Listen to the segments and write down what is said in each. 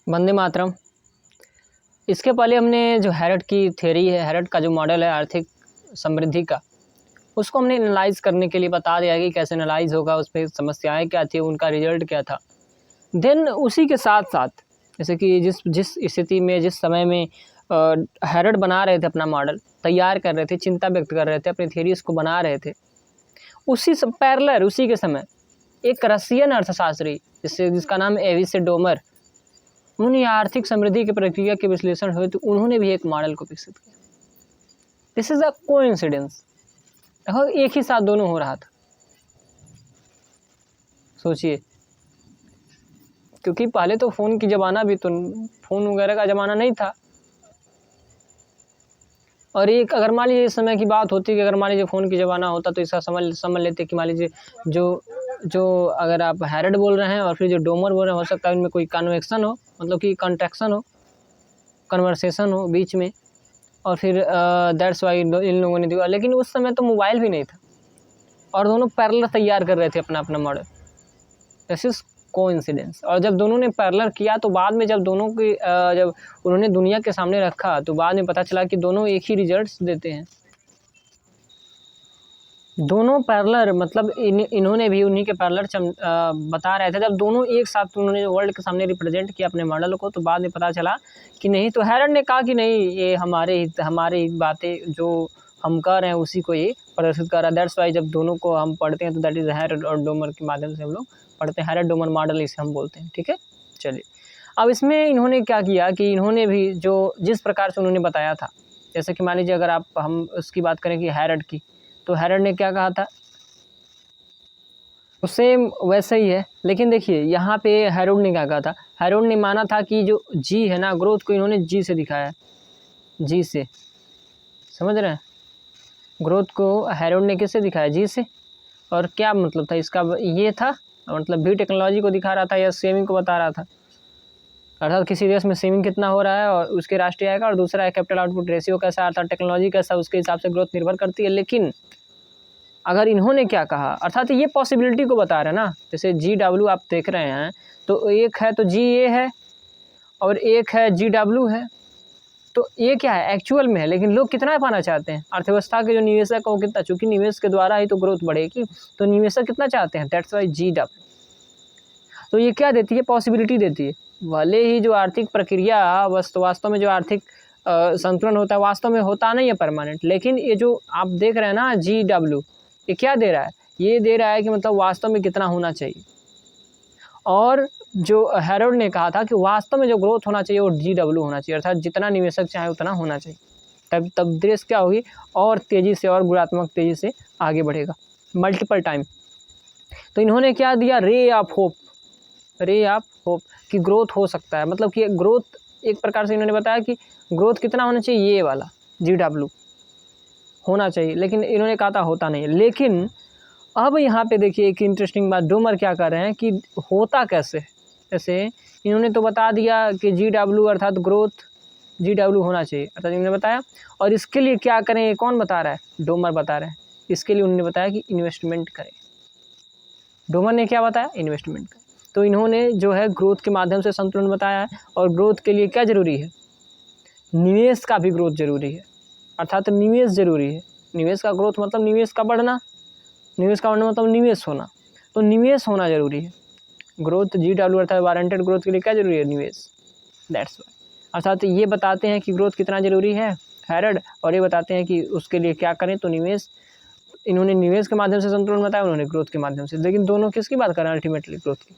वंदे मातरम। इसके पहले हमने जो हैरड की थ्योरी है, हैरड का जो मॉडल है आर्थिक समृद्धि का, उसको हमने एनालाइज़ करने के लिए बता दिया कि कैसे एनालाइज़ होगा, उसमें समस्याएँ क्या थी, उनका रिजल्ट क्या था। देन उसी के साथ-साथ जैसे कि जिस स्थिति में, जिस समय में हैरड बना रहे थे अपना मॉडल, तैयार कर रहे थे, चिंता व्यक्त कर रहे थे, अपनी थ्योरीज़ को बना रहे थे, उसी पैरेलल उसी के समय एक रशियन अर्थशास्त्री जिसका नाम एविस डोमर, उन्होंने आर्थिक समृद्धि की प्रक्रिया के विश्लेषण हुए तो उन्होंने भी एक मॉडल को विकसित किया। This is a coincidence. देखो एक ही साथ दोनों हो रहा था, सोचिए, क्योंकि पहले तो फ़ोन की ज़माना भी तो फ़ोन वगैरह का ज़माना नहीं था। और एक अगर मान लीजिए इस समय की बात होती कि अगर मान लीजिए फ़ोन की ज़माना होता तो इसका समझ लेते कि मान लीजिए जो अगर आप हैरड बोल रहे हैं और फिर जो डोमर बोल रहे हैं, हो सकता है इनमें कोई कन्वेक्शन हो, मतलब कि कॉन्ट्रैक्शन हो, कन्वर्सेशन हो बीच में, और फिर दैट्स वाई इन लोगों ने दिया। लेकिन उस समय तो मोबाइल भी नहीं था और दोनों पैरेलल तैयार कर रहे थे अपना अपना मॉडल। This is coincidence. और जब दोनों ने पैरेलल किया तो बाद में जब दोनों की जब उन्होंने दुनिया के सामने रखा तो बाद में पता चला कि दोनों एक ही रिजल्ट्स देते हैं। दोनों पैरेलल, मतलब इन्होंने भी उन्हीं के पैरेलल बता रहे थे। जब दोनों एक साथ उन्होंने वर्ल्ड के सामने रिप्रेजेंट किया अपने मॉडल को तो बाद में पता चला कि नहीं, तो हैरड ने कहा कि नहीं, ये हमारे बातें जो हम कर रहे हैं उसी को ये प्रदर्शित कर रहा है। दैट्स वाई जब दोनों को हम पढ़ते हैं तो दैट इज़ हैरड और डोमर के माध्यम से हम लोग पढ़ते हैं। हैरड डोमर मॉडल इसे हम बोलते हैं, ठीक है। चलिए, अब इसमें इन्होंने क्या किया कि इन्होंने भी जिस प्रकार से उन्होंने बताया था, जैसे कि मान लीजिए अगर हम उसकी बात करें कि हैरड की, तो हैरड ने क्या कहा था, तो सेम वैसे ही है। लेकिन देखिए यहाँ पे हैरड ने क्या कहा था, हैरड ने माना था कि जो जी है ना, ग्रोथ को इन्होंने जी से दिखाया है, जी से, समझ रहे हैं। ग्रोथ को हैरड ने किससे दिखाया, जी से। और क्या मतलब था इसका, ये था मतलब भी टेक्नोलॉजी को दिखा रहा था या सेविंग को बता रहा था, अर्थात किसी देश में सेविंग कितना हो रहा है और उसके राष्ट्रीय आय का, और दूसरा है कैपिटल आउटपुट रेशियो कैसा, अर्थात टेक्नोलॉजी कैसा, उसके हिसाब से ग्रोथ निर्भर करती है। लेकिन अगर इन्होंने क्या कहा, अर्थात ये पॉसिबिलिटी को बता रहे हैं ना, जैसे GW आप देख रहे हैं तो एक है तो जी ये है और एक है GW है, तो ये क्या है, एक्चुअल में है। लेकिन लोग कितना पाना चाहते हैं, अर्थव्यवस्था के जो निवेशक है वो कितना, चूंकि निवेश के द्वारा ही तो ग्रोथ बढ़ेगी, तो निवेशक कितना चाहते हैं, दैट्स वाई GW। तो ये क्या देती है, पॉसिबिलिटी देती है। भले ही जो आर्थिक प्रक्रिया वास्तव में जो आर्थिक संतुलन होता है वास्तव में होता नहीं है परमानेंट, लेकिन ये जो आप देख रहे हैं ना GW, ये क्या दे रहा है, ये दे रहा है कि मतलब वास्तव में कितना होना चाहिए। और जो हैरड ने कहा था कि वास्तव में जो ग्रोथ होना चाहिए वो GW होना चाहिए, अर्थात जितना निवेशक चाहे उतना होना चाहिए, तब देश क्या होगी, और तेज़ी से और गुणात्मक तेज़ी से आगे बढ़ेगा, मल्टीपल टाइम। तो इन्होंने क्या दिया, रे ऑफ होप कि ग्रोथ हो सकता है, मतलब कि ग्रोथ एक प्रकार से इन्होंने बताया कि ग्रोथ कितना होना चाहिए, ये वाला GW होना चाहिए। लेकिन इन्होंने कहा था होता नहीं है। लेकिन अब यहाँ पे देखिए एक इंटरेस्टिंग बात, डोमर क्या कर रहे हैं कि होता कैसे। जैसे इन्होंने तो बता दिया कि GW अर्थात ग्रोथ GW होना चाहिए, अर्थात इन्होंने बताया। और इसके लिए क्या करें, ये कौन बता रहा है, डोमर बता रहे हैं। इसके लिए उन्होंने बताया कि इन्वेस्टमेंट करें। डोमर ने क्या बताया, इन्वेस्टमेंट करें। तो इन्होंने जो है ग्रोथ के माध्यम से संतुलन बताया है। और ग्रोथ के लिए क्या जरूरी है, निवेश का भी ग्रोथ जरूरी है, अर्थात निवेश जरूरी है। निवेश का ग्रोथ मतलब निवेश का बढ़ना, निवेश का बढ़ना मतलब निवेश होना, तो निवेश होना जरूरी है। ग्रोथ GW अर्थात वारंटेड ग्रोथ के लिए क्या जरूरी है, निवेश, दैट्स वाई। अर्थात ये बताते हैं कि ग्रोथ कितना जरूरी है हैरड, और ये बताते हैं कि उसके लिए क्या करें, तो निवेश। इन्होंने निवेश के माध्यम से संतुलन बताया, उन्होंने ग्रोथ के माध्यम से। लेकिन दोनों किसकी बात कर रहे हैं, अल्टीमेटली ग्रोथ की।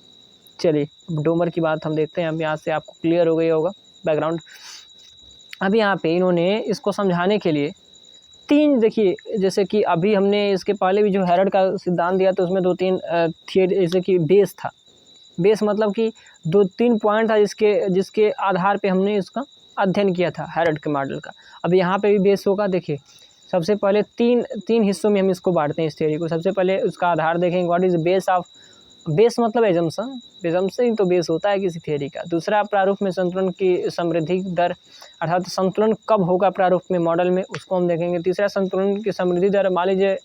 चलिए डोमर की बात हम देखते हैं। अब यहाँ से आपको क्लियर हो गई होगा बैकग्राउंड। अब यहाँ पे इन्होंने इसको समझाने के लिए तीन, देखिए जैसे कि अभी हमने इसके पहले भी जो हैरड का सिद्धांत दिया तो उसमें 2-3 थियरी, जैसे कि बेस था। बेस मतलब कि 2-3 पॉइंट था जिसके आधार पे हमने इसका अध्ययन किया था हैरड के मॉडल का। अब यहाँ पे भी बेस होगा। देखिए सबसे पहले तीन हिस्सों में हम इसको बांटते हैं इस थियरी को। सबसे पहले उसका आधार देखेंगे, what is base of, base मतलब एजम्पशन ही तो बेस होता है किसी थियरी का। दूसरा प्रारूप में संतुलन की समृद्धि दर, अर्थात संतुलन कब होगा प्रारूप में मॉडल में, उसको हम देखेंगे। तीसरा संतुलन की समृद्धि दर, मान लीजिए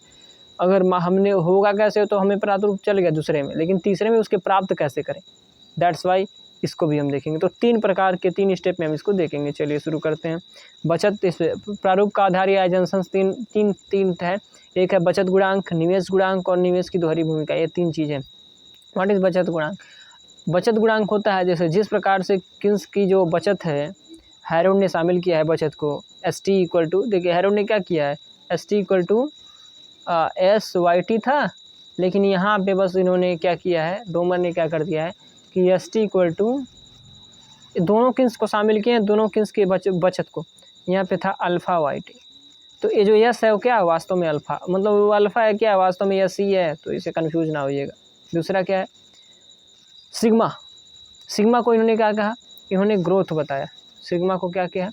अगर हमने होगा कैसे, तो हमें प्रारूप चल गया दूसरे में, लेकिन तीसरे में उसके प्राप्त कैसे करें, दैट्स वाई इसको भी हम देखेंगे। तो 3 प्रकार के 3 स्टेप में हम इसको देखेंगे। चलिए शुरू करते हैं। बचत इस प्रारूप का आधार या एजेंशन तीन है। एक है बचत गुणांक, निवेश गुणांक और निवेश की दोहरी भूमिका। ये 3 चीज़ है। व्हाट इज बचत गुणांक? बचत गुणांक होता है जैसे जिस प्रकार से किन्स की जो बचत है, हैरोल्ड ने शामिल किया है बचत को ST इक्वल टू, देखिए हैरोल्ड ने क्या किया है, ST इक्वल टू SYT था, लेकिन यहाँ पे बस इन्होंने क्या किया है, डोमर ने क्या कर दिया है कि ST इक्वल टू दोनों किन्स को शामिल किए हैं, दोनों किन्स की बचत को। यहाँ पे था अल्फ़ा YT। तो ये जो यस है वो क्या है, वास्तव में अल्फ़ा, मतलब वो अल्फ़ा है क्या, वास्तव में यस ही है, तो इसे कन्फ्यूज ना होइएगा। दूसरा क्या है, सिग्मा। सिग्मा को इन्होंने क्या कहा, इन्होंने ग्रोथ बताया। सिग्मा को क्या किया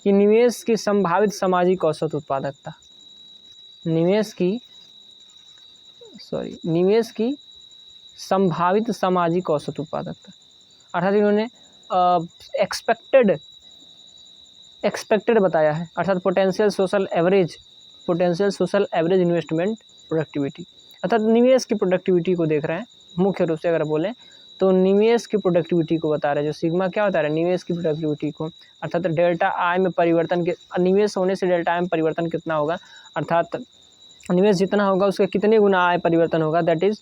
कि निवेश की संभावित सामाजिक औसत उत्पादकता, निवेश की संभावित सामाजिक औसत उत्पादकता, अर्थात इन्होंने एक्सपेक्टेड बताया है, अर्थात potential social average investment productivity, अर्थात निवेश की प्रोडक्टिविटी को देख रहे हैं मुख्य रूप से। अगर बोलें तो निवेश की प्रोडक्टिविटी को बता रहे हैं। जो सिग्मा क्या बता रहा है, निवेश की प्रोडक्टिविटी को, अर्थात डेल्टा आई में परिवर्तन के, निवेश होने से डेल्टा आई में परिवर्तन कितना होगा, अर्थात निवेश जितना होगा उसके कितने गुना आय परिवर्तन होगा, दैट इज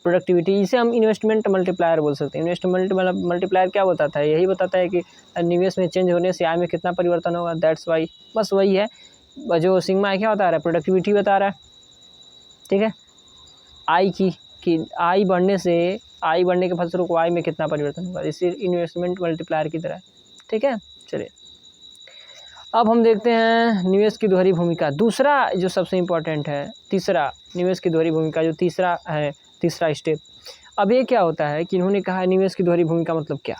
प्रोडक्टिविटी। इसे हम इन्वेस्टमेंट मल्टीप्लायर बोल सकते हैं। इन्वेस्टमेंट मल्टीप्लायर क्या बताता है, यही बताता है कि निवेश में चेंज होने से आय में कितना परिवर्तन होगा, दैट्स वाई, बस वही है। जो सिग्मा है क्या बता रहा है, प्रोडक्टिविटी बता रहा है, ठीक है। आई की आई बढ़ने के फलस्वरूप आय में कितना परिवर्तन होगा, इसी इन्वेस्टमेंट मल्टीप्लायर की तरह, ठीक है। चलिए अब हम देखते हैं निवेश की दोहरी भूमिका। दूसरा जो सबसे इम्पोर्टेंट है, तीसरा निवेश की दोहरी भूमिका जो तीसरा स्टेप। अब ये क्या होता है कि इन्होंने कहा है निवेश की दोहरी भूमिका मतलब क्या,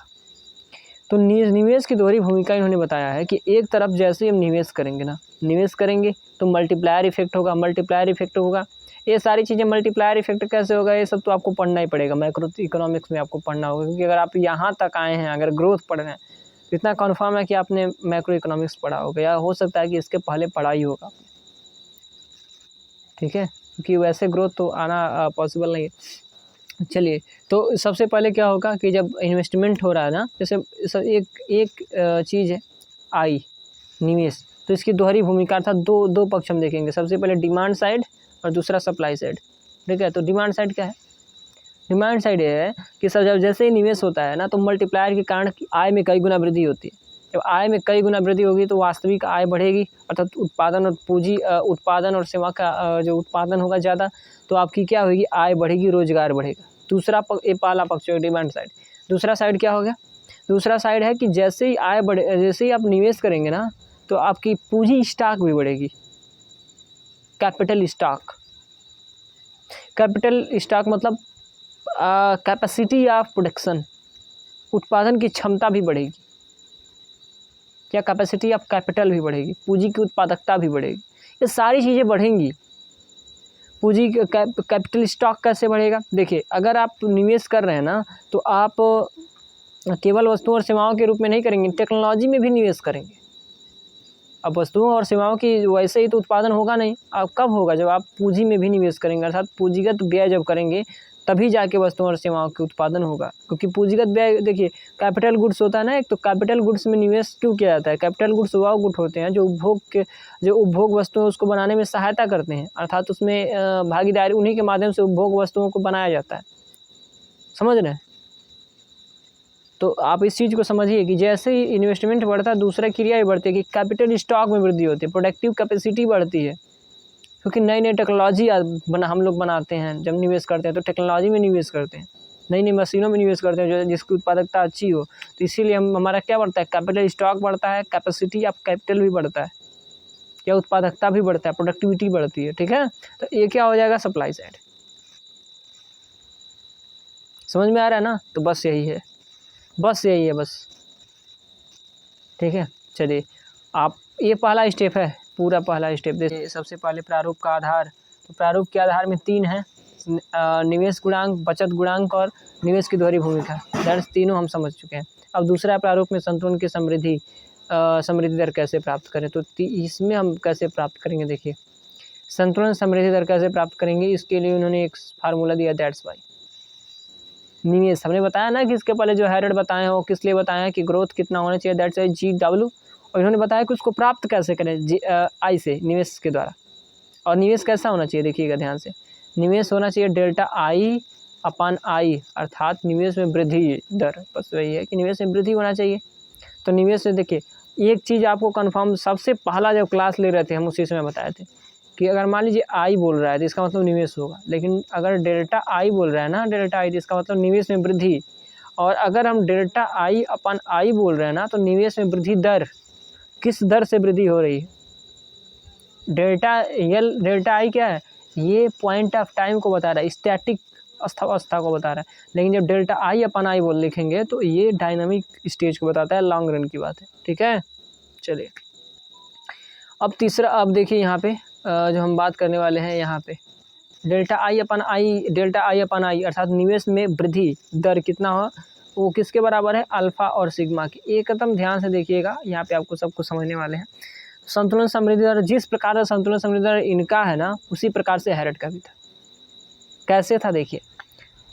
तो निवेश की दोहरी भूमिका इन्होंने बताया है कि एक तरफ जैसे हम निवेश करेंगे तो मल्टीप्लायर इफेक्ट होगा। ये सारी चीज़ें मल्टीप्लायर इफेक्ट कैसे होगा, ये सब तो आपको पढ़ना ही पड़ेगा, मैक्रो इकोनॉमिक्स में आपको पढ़ना होगा, क्योंकि अगर आप यहाँ तक आए हैं, अगर ग्रोथ पढ़ रहे हैं तो इतना कन्फर्म है कि आपने मैक्रो इकोनॉमिक्स पढ़ा होगा, या हो सकता है कि इसके पहले पढ़ा ही होगा, ठीक है, क्योंकि वैसे ग्रोथ तो आना पॉसिबल नहीं है। चलिए तो सबसे पहले क्या होगा कि जब इन्वेस्टमेंट हो रहा है ना, जैसे एक चीज़ है आई, निवेश, तो इसकी दोहरी भूमिका अर्थात दो पक्ष हम देखेंगे। सबसे पहले डिमांड साइड और दूसरा सप्लाई साइड, ठीक है। तो डिमांड साइड क्या है, डिमांड साइड ये है कि जब जैसे ही निवेश होता है ना, तो मल्टीप्लायर के कारण आय में कई गुना वृद्धि होती है। जब आय में कई गुना वृद्धि होगी तो वास्तविक आय बढ़ेगी, अर्थात उत्पादन और सेवा का जो उत्पादन होगा ज़्यादा, तो आपकी क्या होगी, आय बढ़ेगी, रोजगार बढ़ेगा। दूसरा ये पहला पक्ष है डिमांड साइड। दूसरा साइड क्या हो गया, दूसरा साइड है कि जैसे ही आय बढ़े, जैसे ही आप निवेश करेंगे ना, तो आपकी पूंजी स्टॉक भी बढ़ेगी, कैपिटल स्टॉक मतलब कैपेसिटी ऑफ प्रोडक्शन, उत्पादन की क्षमता भी बढ़ेगी, क्या कैपेसिटी ऑफ कैपिटल भी बढ़ेगी, पूंजी की उत्पादकता भी बढ़ेगी, ये सारी चीज़ें बढ़ेंगी। पूंजी कैपिटल स्टॉक कैसे बढ़ेगा, देखिए अगर आप निवेश कर रहे हैं ना, तो आप केवल वस्तुओं और सेवाओं के रूप में नहीं करेंगे, टेक्नोलॉजी में भी निवेश करेंगे। अब वस्तुओं और सेवाओं की वैसे ही तो उत्पादन होगा नहीं, अब कब होगा, जब आप पूंजी में भी निवेश करेंगे, अर्थात पूंजीगत व्यय जब करेंगे तभी जाके वस्तुओं और सेवाओं के उत्पादन होगा। क्योंकि पूंजीगत व्यय, देखिए कैपिटल गुड्स होता है ना एक, तो कैपिटल गुड्स में निवेश क्यों किया जाता है, कैपिटल गुड्स वह गुड होते हैं जो उपभोग वस्तुएं उसको बनाने में सहायता करते हैं, अर्थात उसमें भागीदारी, उन्हीं के माध्यम से उपभोग वस्तुओं को बनाया जाता है, समझ रहे हैं। तो आप इस चीज़ को समझिए कि जैसे ही इन्वेस्टमेंट बढ़ता है, दूसरा क्रिया भी बढ़ती है कि कैपिटल स्टॉक में वृद्धि होती है, प्रोडक्टिव कैपेसिटी बढ़ती है, क्योंकि नई टेक्नोलॉजी हम लोग बनाते हैं, जब निवेश करते हैं तो टेक्नोलॉजी में निवेश करते हैं, नई मशीनों में निवेश करते हैं जो जिसकी उत्पादकता अच्छी हो, तो इसीलिए हमारा क्या बढ़ता है, कैपिटल स्टॉक बढ़ता है, कैपेसिटी ऑफ कैपिटल भी बढ़ता है, क्या उत्पादकता भी बढ़ता है, प्रोडक्टिविटी बढ़ती है, ठीक है। तो ये क्या हो जाएगा, सप्लाई साइड। समझ में आ रहा है ना, तो बस यही है, बस ठीक है। चलिए आप, ये पहला स्टेप है, पूरा पहला स्टेप। देखिए सबसे पहले प्रारूप का आधार, तो प्रारूप के आधार में 3 है, निवेश गुणांक, बचत गुणांक और निवेश की दोहरी भूमिका, दैट्स तीनों हम समझ चुके हैं। अब दूसरा प्रारूप में संतुलन की समृद्धि दर कैसे प्राप्त करें, तो इसमें हम कैसे प्राप्त करेंगे, देखिए संतुलन समृद्धि दर कैसे प्राप्त करेंगे, इसके लिए उन्होंने एक फार्मूला दिया, दैट्स वाई, निवेश हमने बताया ना कि इसके पहले जो हेरिड बताए हैं वो किस लिए बताए हैं कि ग्रोथ कितना होना चाहिए, दैट्स GW। और इन्होंने बताया कि उसको प्राप्त कैसे करें, आई से, निवेश के द्वारा। और निवेश कैसा होना चाहिए देखिएगा ध्यान से, निवेश होना चाहिए डेल्टा I अपान I, अर्थात निवेश में वृद्धि दर, बस वही है कि निवेश में वृद्धि होना चाहिए। तो निवेश से देखिए एक चीज़ आपको कंफर्म, सबसे पहला जब क्लास ले रहे थे हम उसी समय बताए थे कि अगर मान लीजिए I बोल रहा है तो इसका मतलब निवेश होगा, लेकिन अगर डेल्टा I बोल रहा है ना, डेल्टा I, तो इसका मतलब निवेश में वृद्धि। और अगर हम डेल्टा I अपान I बोल रहे हैं ना, तो निवेश में वृद्धि दर, किस दर से वृद्धि हो रही है, डेल्टा I क्या है, ये पॉइंट ऑफ टाइम को बता रहा है, स्टैटिक अवस्था को बता रहा है। लेकिन जब डेल्टा I अपन I बोल लिखेंगे तो ये डायनामिक स्टेज को बताता है, लॉन्ग रन की बात है, ठीक है। चलिए अब तीसरा, अब देखिए यहाँ पे जो हम बात करने वाले हैं यहाँ पे डेल्टा I अपन I अर्थात निवेश में वृद्धि दर कितना हो, वो किसके बराबर है, अल्फा और सिग्मा की। एकदम ध्यान से देखिएगा, यहाँ पे आपको सब कुछ समझने वाले हैं। संतुलन समृद्धि दर, जिस प्रकार से संतुलन समृद्धि दर इनका है ना, उसी प्रकार से हेरिड का भी था। कैसे था देखिए,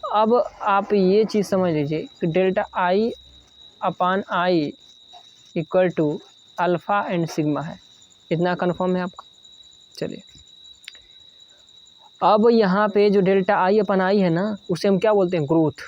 अब आप ये चीज़ समझ लीजिए कि delta I upon I equal to alpha and sigma है, इतना कन्फर्म है आपका। चलिए अब यहाँ पे जो डेल्टा I अपन I है ना, उसे हम क्या बोलते हैं, ग्रोथ।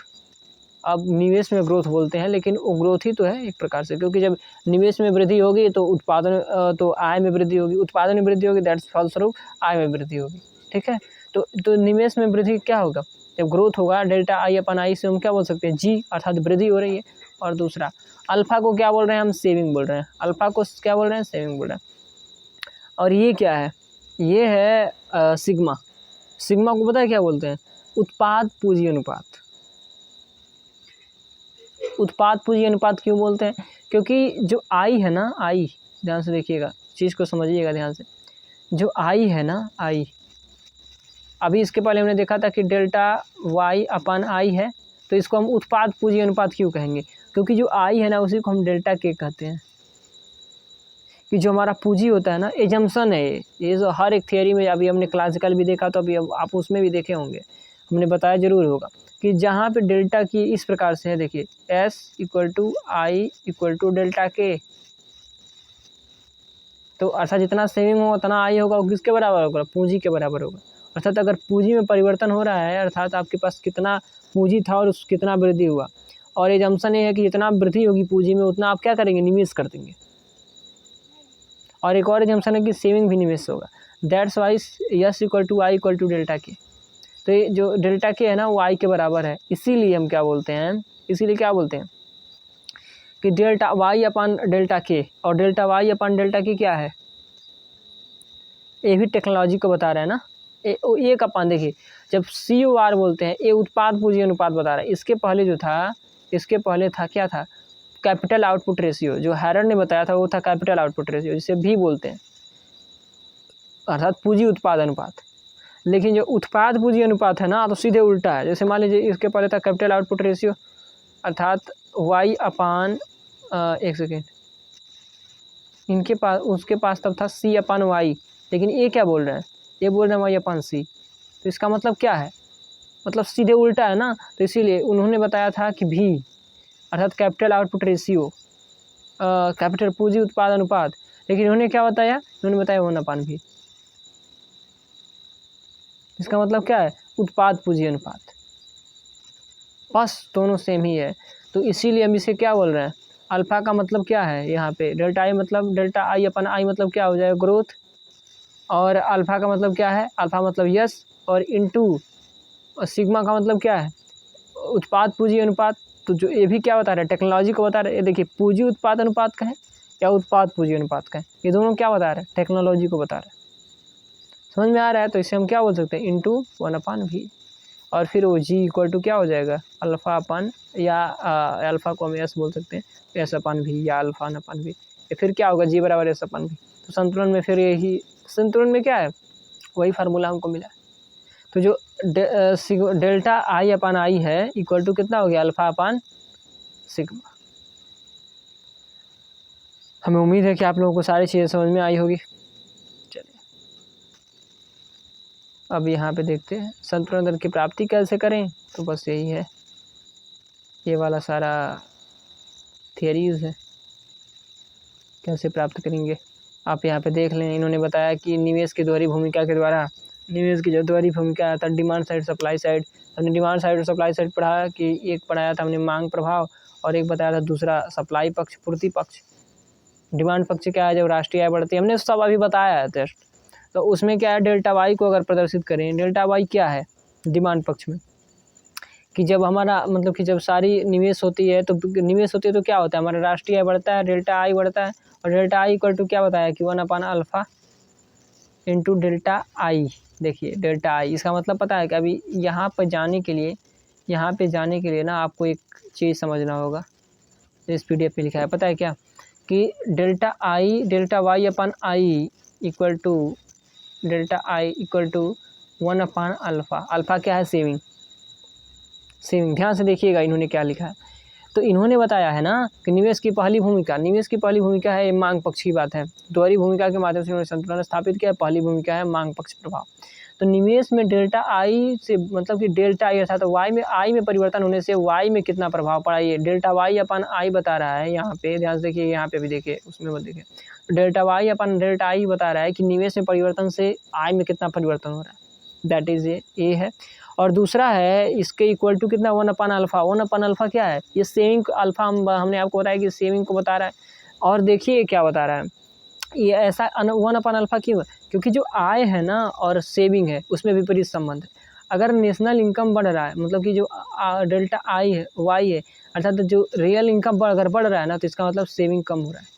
अब निवेश में ग्रोथ बोलते हैं, लेकिन वो ग्रोथ ही तो है एक प्रकार से, क्योंकि जब निवेश में वृद्धि होगी तो उत्पादन, तो आय में वृद्धि होगी, उत्पादन में वृद्धि होगी, दैट्स फलस्वरूप आय में वृद्धि होगी, ठीक है। तो निवेश में वृद्धि क्या होगा, जब ग्रोथ होगा डेल्टा I अपन I से हम क्या बोल सकते हैं, G, अर्थात वृद्धि हो रही है। और दूसरा अल्फ़ा को क्या बोल रहे हैं हम, सेविंग बोल रहे हैं, अल्फ़ा को क्या बोल रहे हैं, सेविंग बोल रहे हैं। और ये क्या है, ये है सिग्मा। सिग्मा को पता है क्या बोलते हैं, उत्पाद पूंजी अनुपात। उत्पाद पूंजी अनुपात क्यों बोलते हैं, क्योंकि जो I है ना, I, ध्यान से देखिएगा, चीज़ को समझिएगा ध्यान से, जो I है ना, I, अभी इसके पहले हमने देखा था कि डेल्टा Y अपन I है, तो इसको हम उत्पाद पूंजी अनुपात क्यों कहेंगे, क्योंकि जो I है ना उसी को हम डेल्टा K कहते हैं। कि जो हमारा पूंजी होता है ना, एजम्पशन है ये जो हर एक थियरी में, अभी हमने क्लासिकल भी देखा तो अभी आप उसमें भी देखे होंगे, हमने बताया जरूर होगा कि जहाँ पे डेल्टा की इस प्रकार से है, देखिए S equal to I equal to delta K, तो अर्थात जितना सेविंग होगा उतना I होगा, वो किसके बराबर होगा, पूंजी के बराबर होगा। अर्थात अगर पूंजी में परिवर्तन हो रहा है, अर्थात आपके पास कितना पूंजी था और उस कितना वृद्धि हुआ, और एजम्पशन ये है कि जितना वृद्धि होगी पूंजी में उतना आप क्या करेंगे, निवेश कर देंगे। और एक और एजम्पशन है कि सेविंग भी निवेश होगा, that's why S equal to I equal to delta K। तो ये जो डेल्टा K है ना वो I के बराबर है, इसीलिए हम क्या बोलते हैं, इसीलिए क्या बोलते हैं कि डेल्टा Y अपन डेल्टा K, और डेल्टा Y अपन डेल्टा K क्या है, ये भी टेक्नोलॉजी को बता रहा है ना। एक अपन देखिए जब COR बोलते हैं, ये उत्पाद पूंजी अनुपात बता रहा है। इसके पहले जो था, इसके पहले था क्या था, कैपिटल आउटपुट रेशियो, जो हैरर ने बताया था वो था कैपिटल आउटपुट रेशियो, जिसे भी बोलते हैं, अर्थात पूंजी उत्पाद अनुपात। लेकिन जो उत्पाद पूंजी अनुपात है ना, तो सीधे उल्टा है। जैसे मान लीजिए इसके पहले था कैपिटल आउटपुट रेशियो, अर्थात Y अपान, एक सेकेंड, इनके पास, उसके पास तब था C अपान Y, लेकिन ये क्या बोल रहे हैं, ये बोल रहे हैं Y अपान C। तो इसका मतलब क्या है, मतलब सीधे उल्टा है ना। तो इसीलिए उन्होंने बताया था कि भी, अर्थात कैपिटल आउटपुट रेशियो, कैपिटल पूंजी उत्पाद अनुपात, लेकिन उन्होंने क्या बताया, उन्होंने बताया 1 अपान भी। इसका मतलब क्या है, उत्पाद पूंजी अनुपात, बस दोनों सेम ही है। तो इसीलिए हम इसे क्या बोल रहे हैं, अल्फ़ा का मतलब क्या है यहाँ पे, डेल्टा I मतलब, डेल्टा I अपन I मतलब क्या हो जाएगा, ग्रोथ। और अल्फ़ा का मतलब क्या है, अल्फ़ा मतलब यस, और इनटू सिग्मा का मतलब क्या है, उत्पाद पूंजी अनुपात। तो जो ये भी क्या बता रहा है, टेक्नोलॉजी को बता रहा है। देखिए पूंजी उत्पाद अनुपात का है या उत्पाद पूंजी अनुपात का है, ये दोनों क्या बता रहा है, टेक्नोलॉजी को बता रहा है। समझ में आ रहा है, तो इसे हम क्या बोल सकते हैं, इंटू 1 अपान भी, और फिर वो G इक्वल टू क्या हो जाएगा, अल्फ़ा अपान, या अल्फ़ा को हम S बोल सकते हैं, S अपान भी, या अल्फ़ा अपान भी, या फिर क्या होगा, G बराबर S अपान भी। तो संतुलन में फिर यही, संतुलन में क्या है, वही फार्मूला हमको मिला। तो जो डेल्टा I अपान I है इक्वल टू कितना हो गया, अल्फ़ा अपान सिग्मा। हमें उम्मीद है कि आप लोगों को सारी चीज़ें समझ में आई होगी। चलिए अब यहाँ पे देखते हैं संतुलन दर की प्राप्ति कैसे करें। तो बस यही है, ये वाला सारा थियरीज है, कैसे प्राप्त करेंगे आप यहाँ पे देख लें। इन्होंने बताया कि निवेश की दोहरी भूमिका के द्वारा, निवेश की जो दोहरी भूमिका आता है डिमांड साइड सप्लाई साइड, हमने डिमांड साइड और सप्लाई साइड पढ़ा कि एक पढ़ाया था हमने मांग प्रभाव और एक बताया था दूसरा सप्लाई पक्ष पूर्ति पक्ष। डिमांड पक्ष क्या है, जब राष्ट्रीय आय बढ़ती है, हमने सब अभी बताया है टेस्ट। तो उसमें क्या है, डेल्टा वाई को अगर प्रदर्शित करें, डेल्टा वाई क्या है डिमांड पक्ष में, कि जब हमारा मतलब कि जब सारी निवेश होती है तो क्या होता है, हमारा राष्ट्रीय आय बढ़ता है, डेल्टा आई बढ़ता है, और डेल्टा आई इक्वल टू क्या बताया कि 1/अल्फा इंटू डेल्टा आई। देखिए डेल्टा आई, इसका मतलब पता है कि अभी यहाँ पे जाने के लिए ना आपको एक चीज़ समझना होगा, इस PDF में लिखा है, पता है क्या, कि delta Y upon I equal to delta I equal to 1/अल्फा। अल्फा क्या है, सेविंग। ध्यान से देखिएगा इन्होंने क्या लिखा है। तो इन्होंने बताया है ना कि निवेश की पहली भूमिका है, मांग पक्ष की बात है, दोहरी भूमिका के माध्यम से उन्होंने संतुलन स्थापित किया। पहली भूमिका है मांग पक्ष प्रभाव। तो निवेश में डेल्टा आई से मतलब कि डेल्टा आई अर्थात वाई में आई में परिवर्तन होने से वाई में कितना प्रभाव पड़ा, ये डेल्टा वाई अपन आई बता रहा है। यहाँ पे ध्यान से देखिए, यहाँ पे भी देखिए, उसमें मत देखिए, delta Y upon delta I बता रहा है कि निवेश में परिवर्तन से आई में कितना परिवर्तन हो रहा है, दैट इज ए है। और दूसरा है इसके इक्वल टू कितना, 1/अल्फा। 1/अल्फा क्या है, ये सेविंग अल्फा हमने आपको बताया कि सेविंग को बता रहा है। और देखिए क्या बता रहा है, ये ऐसा 1/अल्फा क्यों है, क्योंकि जो आय है ना और सेविंग है उसमें विपरीत संबंध है। अगर नेशनल इनकम बढ़ रहा है, मतलब कि जो डेल्टा आई है वाई है, अर्थात जो रियल इनकम अगर बढ़ रहा है ना, तो इसका मतलब सेविंग कम हो रहा है।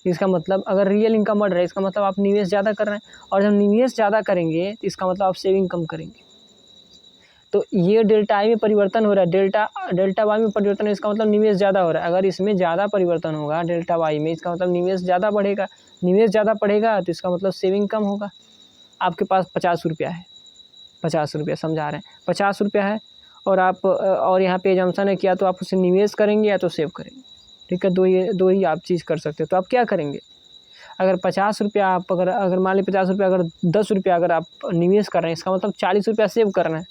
इसका मतलब अगर रियल इनकम बढ़ रहा है, इसका मतलब आप निवेश ज़्यादा कर रहे हैं, और जब निवेश ज़्यादा करेंगे तो इसका मतलब आप सेविंग कम करेंगे। तो ये डेल्टा आई में परिवर्तन हो रहा है, डेल्टा वाई में परिवर्तन है, इसका मतलब निवेश ज़्यादा हो रहा है। अगर इसमें ज़्यादा परिवर्तन होगा डेल्टा वाई में, इसका मतलब निवेश ज़्यादा बढ़ेगा। निवेश ज़्यादा बढ़ेगा तो इसका मतलब सेविंग कम होगा। आपके पास 50 रुपया है, 50 रुपया समझा रहे हैं, 50 रुपया है, और आप और यहाँ पे एजम्पशन है किया, तो आप उसे निवेश करेंगे या तो सेव करेंगे, ठीक है। दो ही आप चीज़ कर सकते हो। तो आप क्या करेंगे, अगर 50 रुपया आप अगर मान लीजिए 50 रुपया, अगर 10 रुपया अगर आप निवेश कर रहे हैं, इसका मतलब 40 रुपया सेव कर रहे हैं।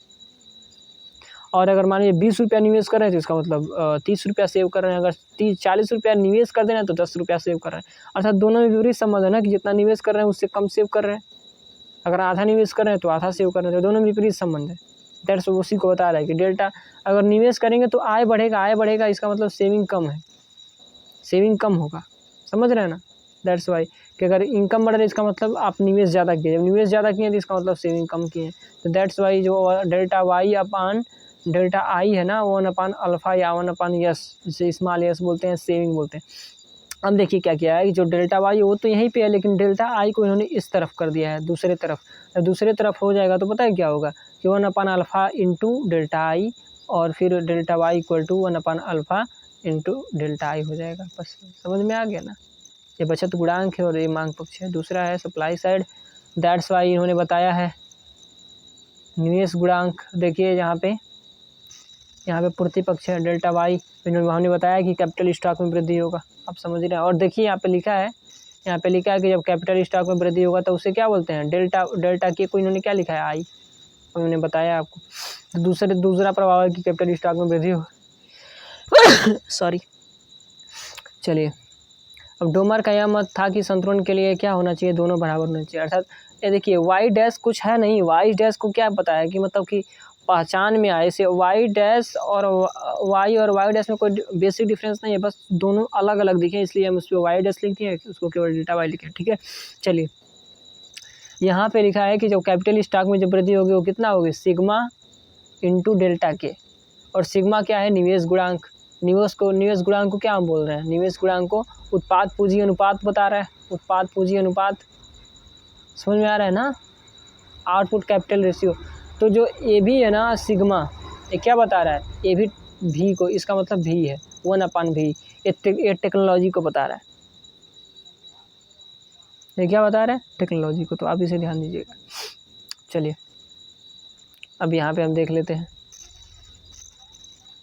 और अगर मान लीजिए 20 रुपया निवेश कर रहे हैं तो इसका मतलब 30 रुपया सेव कर रहे हैं। अगर 40 रुपया निवेश कर देना है तो 10 रुपया सेव कर रहे हैं। अर्थात दोनों में विपरीत संबंध है ना, कि जितना निवेश कर रहे हैं उससे कम सेव कर रहे हैं। अगर आधा निवेश कर रहे हैं तो आधा सेव कर रहे हैं, तो दोनों में विपरीत संबंध है। दैट्स उसी को बता रहा है कि डेल्टा अगर निवेश करेंगे तो आय बढ़ेगा, इसका मतलब सेविंग कम है, सेविंग कम होगा, समझ रहे हैं ना। दैट्स वाई कि अगर इनकम बढ़ रही है इसका मतलब आप निवेश ज़्यादा किए, जब निवेश ज़्यादा किए तो इसका मतलब सेविंग कम किए। तो दैट्स वाई जो delta Y upon delta I है ना, 1/अल्फा या 1/यस, जिसे स्मॉल यस बोलते हैं, सेविंग बोलते हैं। अब देखिए क्या किया है कि जो डेल्टा वाई है वो तो यहीं पे है, लेकिन डेल्टा आई को इन्होंने इस तरफ कर दिया है, दूसरे तरफ। जब दूसरे तरफ हो जाएगा तो पता है क्या होगा, कि 1/अल्फा इंटू डेल्टा आई, और फिर डेल्टा वाई इक्वल टू 1/अल्फा इंटू डेल्टा आई हो जाएगा। बस समझ में आ गया ना। ये बचत गुणांक है और ये मांग पक्ष है। दूसरा है सप्लाई साइड, दैट्स वाई इन्होंने बताया है निवेश गुणांक। देखिए यहाँ पे पूर्ति पक्ष है डेल्टा वाई, हमने बताया कि कैपिटल स्टॉक में वृद्धि होगा, आप समझ रहे हैं। और देखिए यहाँ पे लिखा है कि जब कैपिटल स्टॉक में वृद्धि होगा तो उसे क्या बोलते हैं, डेल्टा के को इन्होंने क्या लिखा है, आई, उन्होंने बताया आपको। तो दूसरा प्रभाव है कि कैपिटल स्टॉक में वृद्धि हो सॉरी। चलिए, अब डोमर का यह मत था कि संतुलन के लिए क्या होना चाहिए, दोनों बराबर होना चाहिए। अर्थात ये देखिए वाई डैश कुछ है नहीं, वाई डैश को क्या बताया कि मतलब कि पहचान में आए से वाई डैश और वाई डैश में कोई बेसिक डिफरेंस नहीं है, बस दोनों अलग अलग दिखे, इसलिए हम उस पर वाई डैश लिख दिए, उसको केवल डेल्टा वाई लिखे, ठीक है। चलिए, यहाँ पे लिखा है कि जब कैपिटल स्टॉक में जब वृद्धि होगी वो कितना होगी, सिग्मा इंटू डेल्टा के। और सिग्मा क्या है, निवेश गुणांक। निवेश गुणांक को क्या हम बोल रहे हैं, निवेश गुणांक को उत्पाद पूंजी अनुपात बता रहा है, उत्पाद पूंजी अनुपात, समझ में आ रहा है ना, आउटपुट कैपिटल रेशियो। तो जो ए भी है ना सिग्मा, ये क्या बता रहा है, ए भी भी को, इसका मतलब भी है 1/v, ये टेक्नोलॉजी को बता रहा है। ये क्या बता रहा है, टेक्नोलॉजी को, तो आप इसे ध्यान दीजिएगा। चलिए, अब यहाँ पे हम देख लेते हैं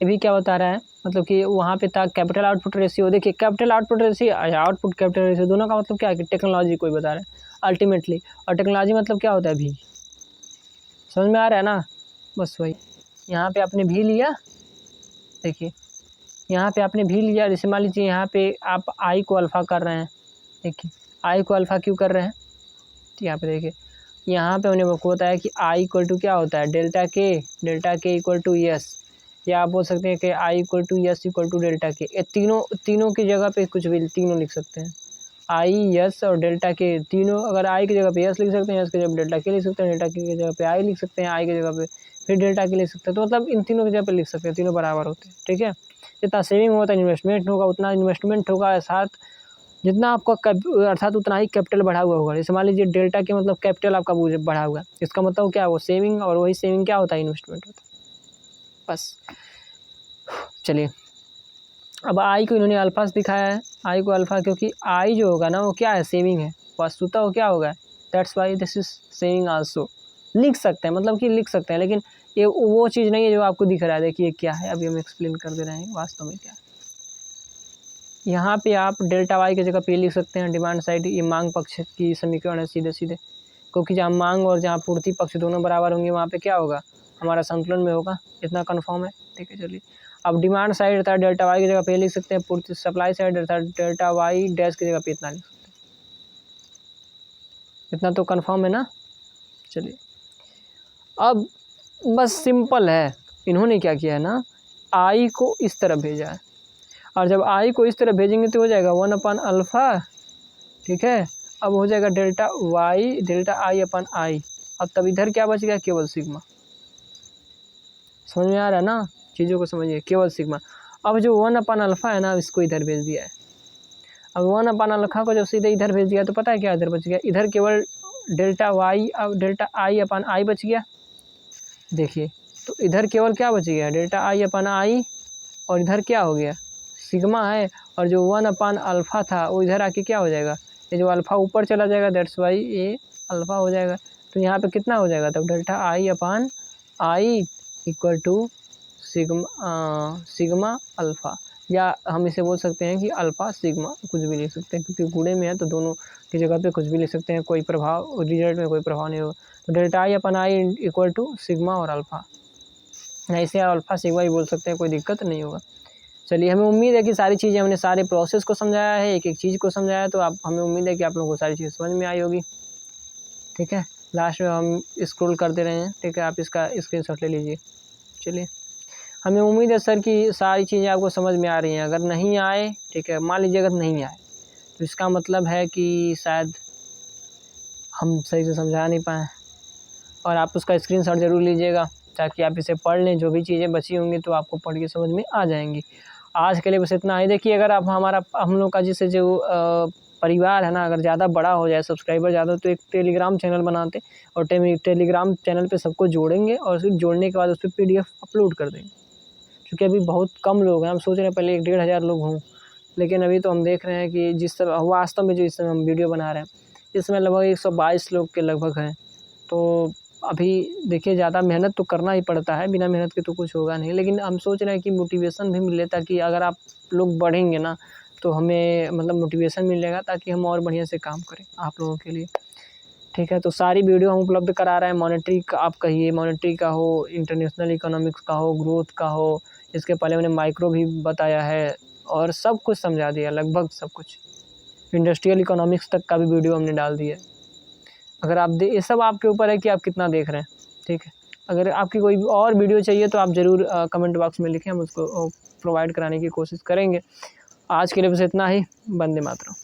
ये भी क्या बता रहा है, मतलब कि वहाँ पे था कैपिटल आउटपुट रेशियो। देखिए capital output ratio, output capital ratio, दोनों का मतलब क्या है कि टेक्नोलॉजी को ही बता रहा है अल्टीमेटली। और टेक्नोलॉजी मतलब क्या होता है, भी, समझ में आ रहा है ना, बस वही। यहाँ पे आपने भी लिया देखिए यहाँ पे आपने भी लिया, जैसे मान लीजिए यहाँ पे आप आई को अल्फ़ा कर रहे हैं। देखिए आई को अल्फ़ा क्यों कर रहे हैं, तो यहाँ पे देखिए यहाँ पे हमने आपको बताया कि आई इक्वल टू क्या होता है, डेल्टा के इक्वल टू यस, या आप बोल सकते हैं कि i equal to yes equal to delta के। ये तीनों की जगह पे कुछ भी तीनों लिख सकते हैं, आई यस और डेल्टा के तीनों। अगर आई की जगह पे यस लिख सकते हैं, यस की जगह पे डेल्टा के लिख सकते हैं, डेल्टा के की जगह पे आई लिख सकते हैं, आई की जगह पे फिर डेल्टा के लिख सकते हैं। तो मतलब इन तीनों की जगह पे लिख सकते हैं, तीनों बराबर होते हैं। ठीक है, जितना सेविंग होता है इन्वेस्टमेंट होगा, उतना इन्वेस्टमेंट होगा, साथ जितना आपका अर्थात उतना ही कैपिटल बढ़ा हुआ होगा। जैसे मान लीजिए डेल्टा के मतलब कैपिटल आपका बढ़ा हुआ है, इसका मतलब क्या है, वो सेविंग, और वही सेविंग क्या होता है, इन्वेस्टमेंट होता है। बस चलिए, अब आई को इन्होंने अल्फा से दिखाया है, आई को अल्फा, क्योंकि आई जो होगा ना वो क्या है, सेविंग है, वस्तुतः वो क्या होगा, that's why this is saving also. लिख सकते हैं, मतलब कि लिख सकते हैं, लेकिन ये वो चीज़ नहीं है जो आपको दिख रहा है। देखिए क्या है, अभी हम एक्सप्लेन कर दे रहे हैं वास्तव में क्या है। यहाँ पे आप डेल्टा वाई की जगह पे लिख सकते हैं डिमांड साइड, ये मांग पक्ष की समीकरण है सीधे सीधे, क्योंकि जहाँ मांग और जहाँ पूर्ति पक्ष दोनों बराबर होंगे वहाँ पे क्या होगा, हमारा संतुलन में होगा, इतना कन्फर्म है। ठीक है, चलिए अब डिमांड साइड अर्थात डेल्टा वाई की जगह पे लिख सकते हैं, पूर्ति सप्लाई साइड अर्थात डेल्टा वाई डैश की जगह पे इतना लिख सकते हैं। इतना तो कन्फर्म है ना। चलिए अब बस सिंपल है, इन्होंने क्या किया है ना, आई को इस तरफ भेजा है, और जब आई को इस तरफ भेजेंगे तो हो जाएगा 1/अल्फ़ा। ठीक है, अब हो जाएगा delta Y delta I upon आई। अब तब इधर क्या बच गया, केवल सिग्मा। समझ में आ रहा है ना, चीज़ों को समझिए, केवल सिग्मा। अब जो 1/अल्फ़ा है ना, इसको इधर भेज दिया है। अब 1/अल्फ़ा को जब सीधे इधर भेज दिया तो पता है क्या इधर बच गया, इधर केवल डेल्टा वाई, अब डेल्टा आई अपन आई बच गया। देखिए तो इधर केवल क्या बच गया, डेल्टा आई अपन आई, और इधर क्या हो गया, सिग्मा है, और जो 1/अल्फ़ा था वो इधर आके क्या हो जाएगा, ये जो अल्फ़ा ऊपर चला जाएगा, दैट्स वाई ये अल्फ़ा हो जाएगा। तो यहाँ पे कितना हो जाएगा, तब delta I upon I equal to sigma alpha, या हम इसे बोल सकते हैं कि अल्फ़ा सिग्मा, कुछ भी लिख सकते हैं, क्योंकि गुणे में है तो दोनों की जगह पे कुछ भी लिख सकते हैं, कोई प्रभाव रिजल्ट में कोई प्रभाव नहीं होगा। तो delta I upon I equal to sigma और अल्फ़ा, ऐसे अल्फ़ा सिग्मा ही बोल सकते हैं, कोई दिक्कत नहीं होगा। चलिए, हमें उम्मीद है कि सारी चीज़ें हमने सारे प्रोसेस को समझाया है, एक एक चीज़ को समझाया है, तो आप हमें उम्मीद है कि आप लोगों को सारी चीज़ें समझ में आई होगी। ठीक है, लास्ट में हम स्क्रॉल करते रहे हैं। ठीक है, आप इसका स्क्रीनशॉट ले लीजिए। चलिए, हमें उम्मीद है सर कि सारी चीज़ें आपको समझ में आ रही हैं। अगर नहीं आए, ठीक है, मान लीजिए अगर नहीं आए तो इसका मतलब है कि शायद हम सही से समझा नहीं पाए, और आप उसका स्क्रीनशॉट ज़रूर लीजिएगा ताकि आप इसे पढ़ लें, जो भी चीज़ें बची होंगी तो आपको पढ़ के समझ में आ जाएंगी। आज के लिए बस इतना ही। देखिए अगर आप हम लोग का जैसे जो परिवार है ना, अगर ज़्यादा बड़ा हो जाए, सब्सक्राइबर ज़्यादा, तो एक टेलीग्राम चैनल बनाते और टेलीग्राम चैनल पे सबको जोड़ेंगे, और फिर जोड़ने के बाद उस पर PDF अपलोड कर देंगे। क्योंकि अभी बहुत कम लोग हैं, हम सोच रहे हैं पहले 1-1.5 हज़ार लोग हों, लेकिन अभी तो हम देख रहे हैं कि जिस तरह वास्तव में जो इस समय हम वीडियो बना रहे हैं, इसमें लगभग 122 लोग के लगभग हैं। तो अभी देखिए ज़्यादा मेहनत तो करना ही पड़ता है, बिना मेहनत के तो कुछ होगा नहीं, लेकिन हम सोच रहे हैं कि मोटिवेशन भी मिले, ताकि अगर आप लोग बढ़ेंगे ना तो हमें मतलब मोटिवेशन मिलेगा, ताकि हम और बढ़िया से काम करें आप लोगों के लिए। ठीक है, तो सारी वीडियो हम उपलब्ध करा रहे हैं, मॉनेटरी का आप कहिए, मॉनेटरी का हो, इंटरनेशनल इकोनॉमिक्स का हो, ग्रोथ का हो, इसके पहले मैंने माइक्रो भी बताया है, और सब कुछ समझा दिया, लगभग सब कुछ, इंडस्ट्रियल इकोनॉमिक्स तक का भी वीडियो हमने डाल दिया है। अगर आप ये सब आपके ऊपर है कि आप कितना देख रहे हैं। ठीक है, अगर आपकी कोई और वीडियो चाहिए तो आप ज़रूर कमेंट बॉक्स में लिखें, हम उसको प्रोवाइड कराने की कोशिश करेंगे। आज के लिए बस इतना ही। वंदे मातरम।